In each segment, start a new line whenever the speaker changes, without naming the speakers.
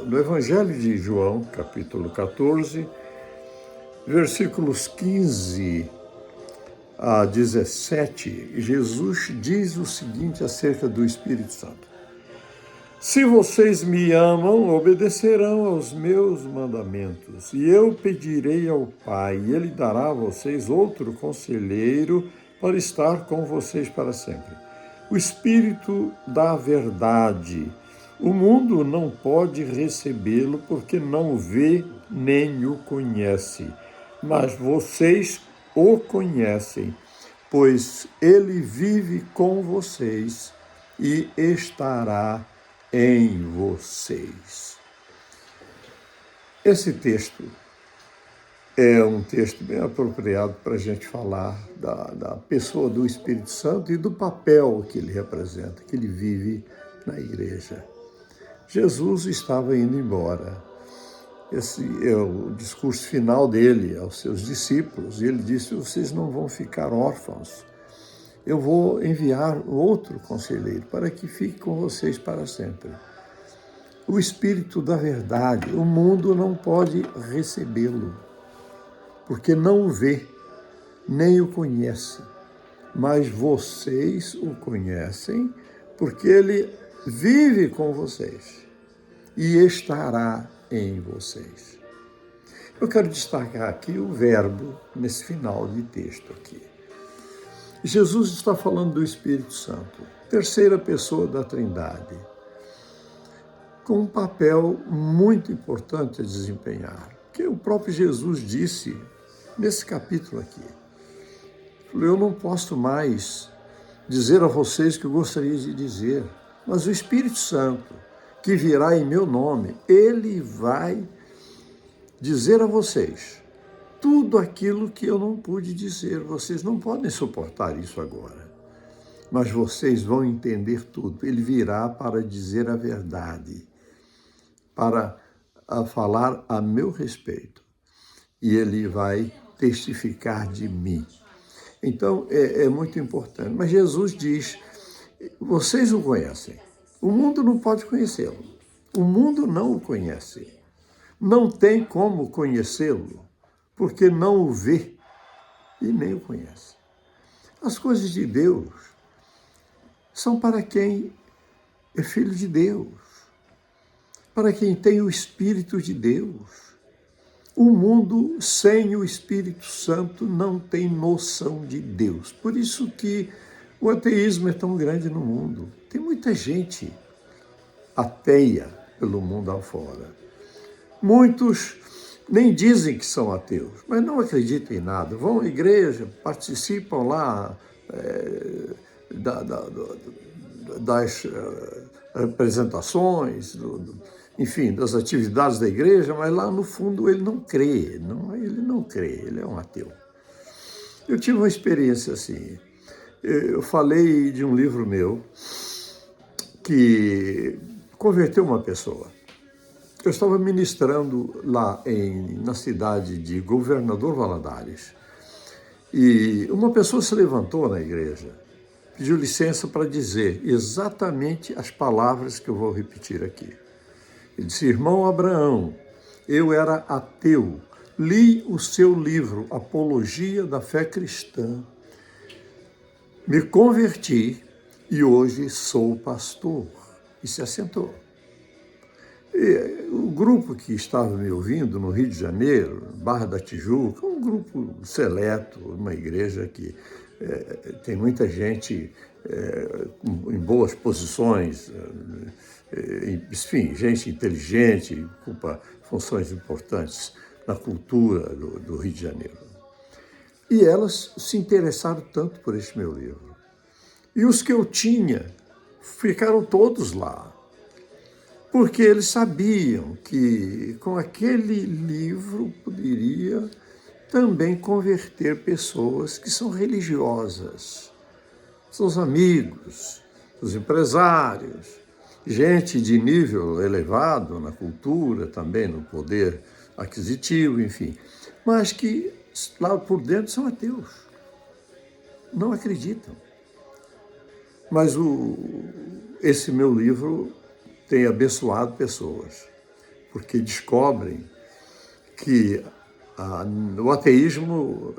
no Evangelho de João, capítulo 14, versículos 15 a 17, Jesus diz o seguinte acerca do Espírito Santo: se vocês me amam, obedecerão aos meus mandamentos, e eu pedirei ao Pai, e Ele dará a vocês outro conselheiro para estar com vocês para sempre. O Espírito da verdade. O mundo não pode recebê-lo porque não o vê nem o conhece, mas vocês o conhecem, pois ele vive com vocês e estará em vocês. Esse texto é um texto bem apropriado para a gente falar da pessoa do Espírito Santo e do papel que ele representa, que ele vive na igreja. Jesus estava indo embora. Esse é o discurso final dele aos seus discípulos. E ele disse: vocês não vão ficar órfãos. Eu vou enviar outro conselheiro para que fique com vocês para sempre. O Espírito da verdade, o mundo não pode recebê-lo, porque não o vê, nem o conhece. Mas vocês o conhecem, porque ele vive com vocês e estará em vocês. Eu quero destacar aqui o verbo nesse final de texto aqui. Jesus está falando do Espírito Santo, terceira pessoa da Trindade, com um papel muito importante a desempenhar, que o próprio Jesus disse nesse capítulo aqui. Eu não posso mais dizer a vocês o que eu gostaria de dizer, mas o Espírito Santo, que virá em meu nome, ele vai dizer a vocês tudo aquilo que eu não pude dizer. Vocês não podem suportar isso agora, mas vocês vão entender tudo. Ele virá para dizer a verdade, para falar a meu respeito, e ele vai testificar de mim. Então, é muito importante. Mas Jesus diz: vocês o conhecem. O mundo não pode conhecê-lo. O mundo não o conhece. Não tem como conhecê-lo, porque não o vê e nem o conhece. As coisas de Deus são para quem é filho de Deus, para quem tem o Espírito de Deus. O mundo sem o Espírito Santo não tem noção de Deus. Por isso que o ateísmo é tão grande no mundo. Tem muita gente ateia pelo mundo afora. Muitos nem dizem que são ateus, mas não acreditam em nada. Vão à igreja, participam lá das representações, enfim, das atividades da igreja, mas lá no fundo ele não crê, ele é um ateu. Eu tive uma experiência assim. Eu falei de um livro meu que converteu uma pessoa. Eu estava ministrando lá na cidade de Governador Valadares, e uma pessoa se levantou na igreja, pediu licença para dizer exatamente as palavras que eu vou repetir aqui. Ele disse: irmão Abraão, eu era ateu, li o seu livro Apologia da Fé Cristã, me converti e hoje sou pastor. E se assentou. E o grupo que estava me ouvindo no Rio de Janeiro, Barra da Tijuca, um grupo seleto, uma igreja que tem muita gente em boas posições, enfim, gente inteligente, ocupa funções importantes na cultura do Rio de Janeiro. E elas se interessaram tanto por este meu livro. E os que eu tinha ficaram todos lá, porque eles sabiam que com aquele livro poderia também converter pessoas que são religiosas, seus amigos, os empresários, gente de nível elevado na cultura, também no poder aquisitivo, enfim, mas que lá por dentro são ateus, não acreditam. Mas esse meu livro tem abençoado pessoas. porque descobrem que o ateísmo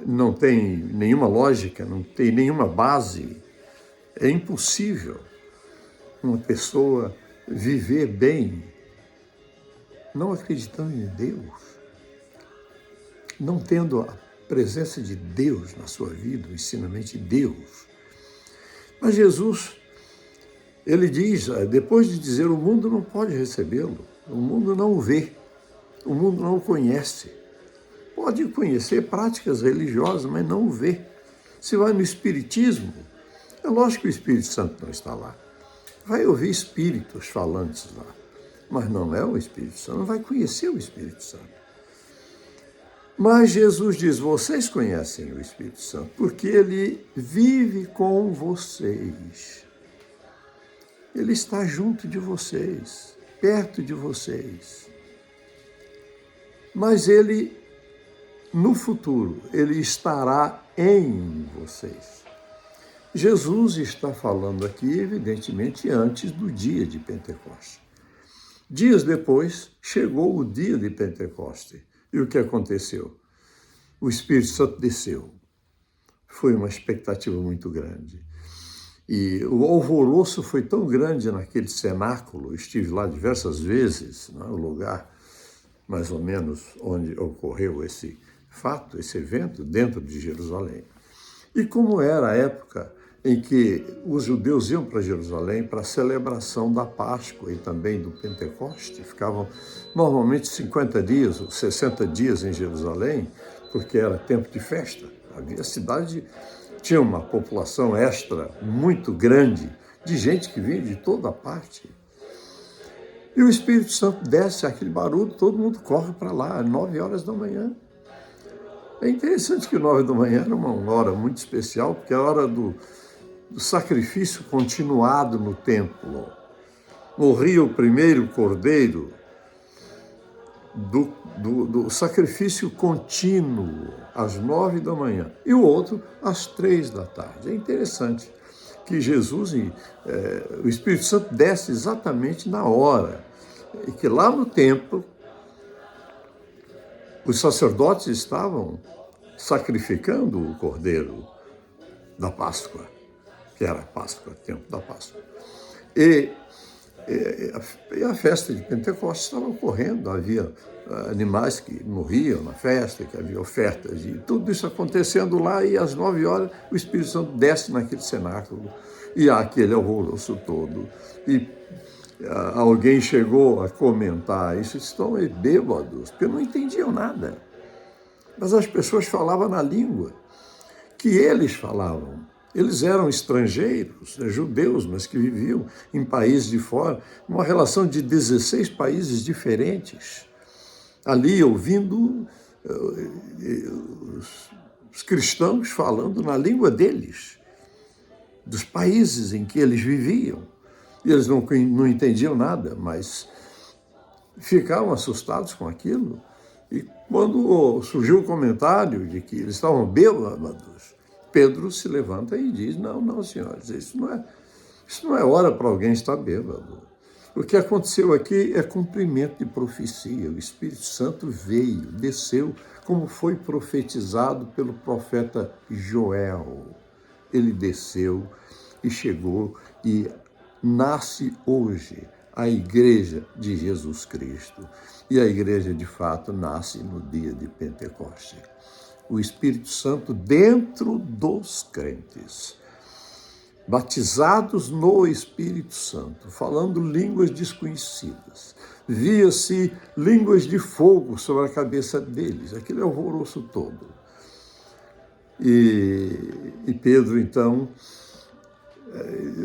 não tem nenhuma lógica, não tem nenhuma base. É impossível uma pessoa viver bem não acreditando em Deus, não tendo a presença de Deus na sua vida, o ensinamento de Deus. Mas Jesus, ele diz, depois de dizer, o mundo não pode recebê-lo, o mundo não o vê, o mundo não o conhece. Pode conhecer práticas religiosas, mas não o vê. Se vai no Espiritismo, é lógico que o Espírito Santo não está lá. Vai ouvir espíritos falantes lá, mas não é o Espírito Santo, não vai conhecer o Espírito Santo. Mas Jesus diz, vocês conhecem o Espírito Santo, porque ele vive com vocês. Ele está junto de vocês, perto de vocês. Mas ele, no futuro, ele estará em vocês. Jesus está falando aqui, evidentemente, antes do dia de Pentecostes. Dias depois, chegou o dia de Pentecostes. E o que aconteceu? O Espírito Santo desceu. Foi uma expectativa muito grande. E o alvoroço foi tão grande naquele cenáculo, estive lá diversas vezes, o lugar mais ou menos onde ocorreu esse fato, esse evento, dentro de Jerusalém. E como era a época em que os judeus iam para Jerusalém para a celebração da Páscoa e também do Pentecoste, ficavam normalmente 50 dias ou 60 dias em Jerusalém, porque era tempo de festa. A cidade tinha uma população extra muito grande, de gente que vinha de toda parte. E o Espírito Santo desce, aquele barulho, todo mundo corre para lá, às 9 horas da manhã. É interessante que 9 da manhã era uma hora muito especial, porque é a hora do sacrifício continuado no templo. Morria o primeiro cordeiro do sacrifício contínuo às 9 da manhã e o outro às 3 da tarde. É interessante que Jesus, o Espírito Santo desce exatamente na hora, e que lá no templo os sacerdotes estavam sacrificando o cordeiro da Páscoa, que era a Páscoa, o tempo da Páscoa. E a festa de Pentecostes estava ocorrendo, havia animais que morriam na festa, que havia ofertas, e tudo isso acontecendo lá, e às 9 horas o Espírito Santo desce naquele cenáculo, e há aquele alvoroço todo. E alguém chegou a comentar, isso estão bêbados, porque não entendiam nada. Mas as pessoas falavam na língua que eles falavam. Eles eram estrangeiros, judeus, mas que viviam em países de fora, uma relação de 16 países diferentes. Ali, ouvindo os cristãos falando na língua deles, dos países em que eles viviam. E eles não entendiam nada, mas ficavam assustados com aquilo. E quando surgiu o comentário de que eles estavam bêbados, Pedro se levanta e diz, não, senhores, isso não é hora para alguém estar bêbado. O que aconteceu aqui é cumprimento de profecia. O Espírito Santo veio, desceu, como foi profetizado pelo profeta Joel. Ele desceu e chegou e nasce hoje a Igreja de Jesus Cristo. E a Igreja, de fato, nasce no dia de Pentecostes. O Espírito Santo dentro dos crentes, batizados no Espírito Santo, falando línguas desconhecidas. Via-se línguas de fogo sobre a cabeça deles, aquele alvoroço todo. E Pedro, então,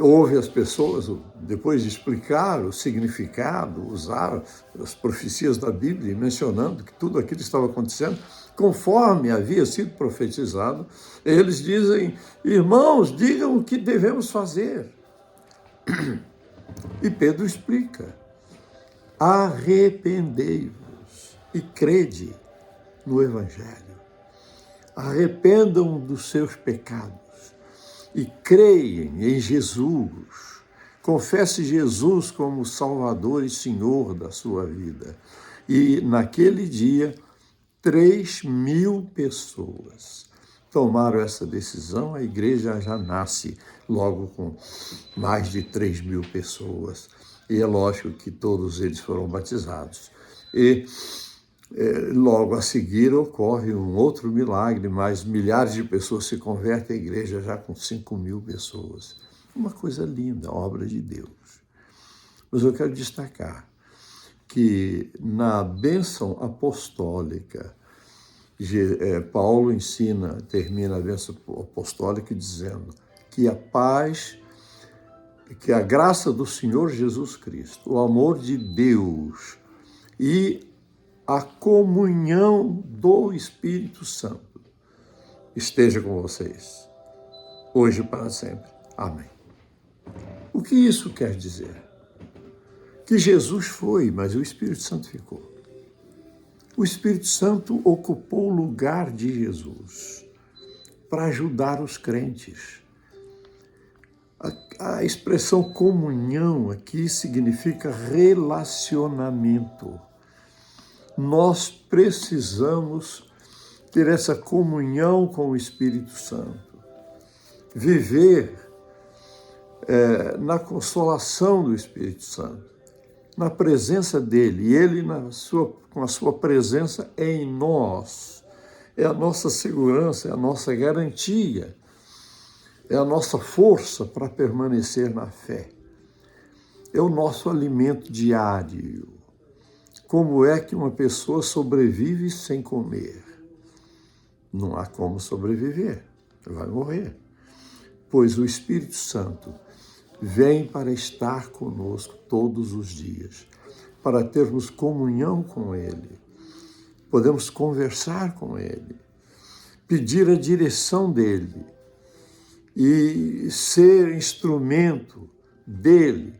ouve as pessoas, depois de explicar o significado, usar as profecias da Bíblia, mencionando que tudo aquilo estava acontecendo, conforme havia sido profetizado, eles dizem, irmãos, digam o que devemos fazer. E Pedro explica, arrependei-vos e crede no Evangelho. Arrependam dos seus pecados e creem em Jesus Confesse Jesus como Salvador e Senhor da sua vida. E naquele dia, 3.000 pessoas tomaram essa decisão. A igreja já nasce logo com mais de 3.000 pessoas. E é lógico que todos eles foram batizados. E logo a seguir ocorre um outro milagre, mas milhares de pessoas se convertem à igreja já com 5.000 pessoas. Uma coisa linda, obra de Deus. Mas eu quero destacar que na bênção apostólica, Paulo termina a bênção apostólica dizendo que a paz, que a graça do Senhor Jesus Cristo, o amor de Deus e a comunhão do Espírito Santo esteja com vocês, hoje e para sempre. Amém. O que isso quer dizer? Que Jesus foi, mas o Espírito Santo ficou. O Espírito Santo ocupou o lugar de Jesus para ajudar os crentes. A expressão comunhão aqui significa relacionamento. Nós precisamos ter essa comunhão com o Espírito Santo, viver na consolação do Espírito Santo, na presença dele, e ele com a sua presença em nós. É a nossa segurança, é a nossa garantia, é a nossa força para permanecer na fé. É o nosso alimento diário. Como é que uma pessoa sobrevive sem comer? Não há como sobreviver, vai morrer. Pois o Espírito Santo vem para estar conosco todos os dias, para termos comunhão com Ele. Podemos conversar com Ele, pedir a direção dEle e ser instrumento dEle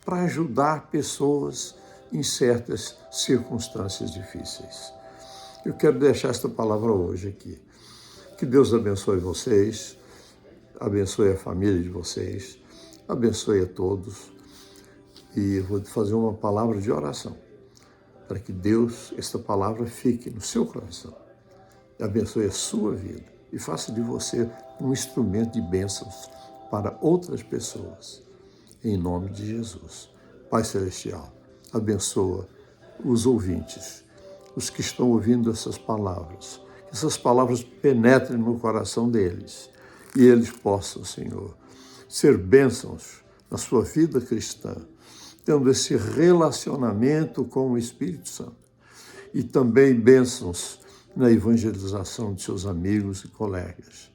para ajudar pessoas em certas circunstâncias difíceis. Eu quero deixar esta palavra hoje aqui. Que Deus abençoe vocês, abençoe a família de vocês, abençoe a todos. E eu vou fazer uma palavra de oração, para que Deus, esta palavra, fique no seu coração. Abençoe a sua vida e faça de você um instrumento de bênçãos para outras pessoas. Em nome de Jesus. Pai Celestial, abençoa os ouvintes, os que estão ouvindo essas palavras. Que essas palavras penetrem no coração deles e eles possam, Senhor, ser bênçãos na sua vida cristã, tendo esse relacionamento com o Espírito Santo. E também bênçãos na evangelização de seus amigos e colegas,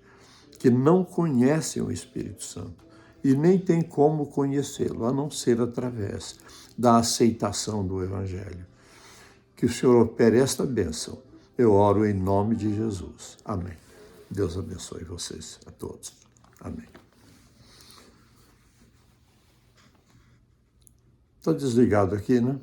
que não conhecem o Espírito Santo e nem tem como conhecê-lo, a não ser através da aceitação do Evangelho. Que o Senhor opere esta bênção. Eu oro em nome de Jesus. Amém. Deus abençoe vocês a todos. Amém. Está desligado aqui, né?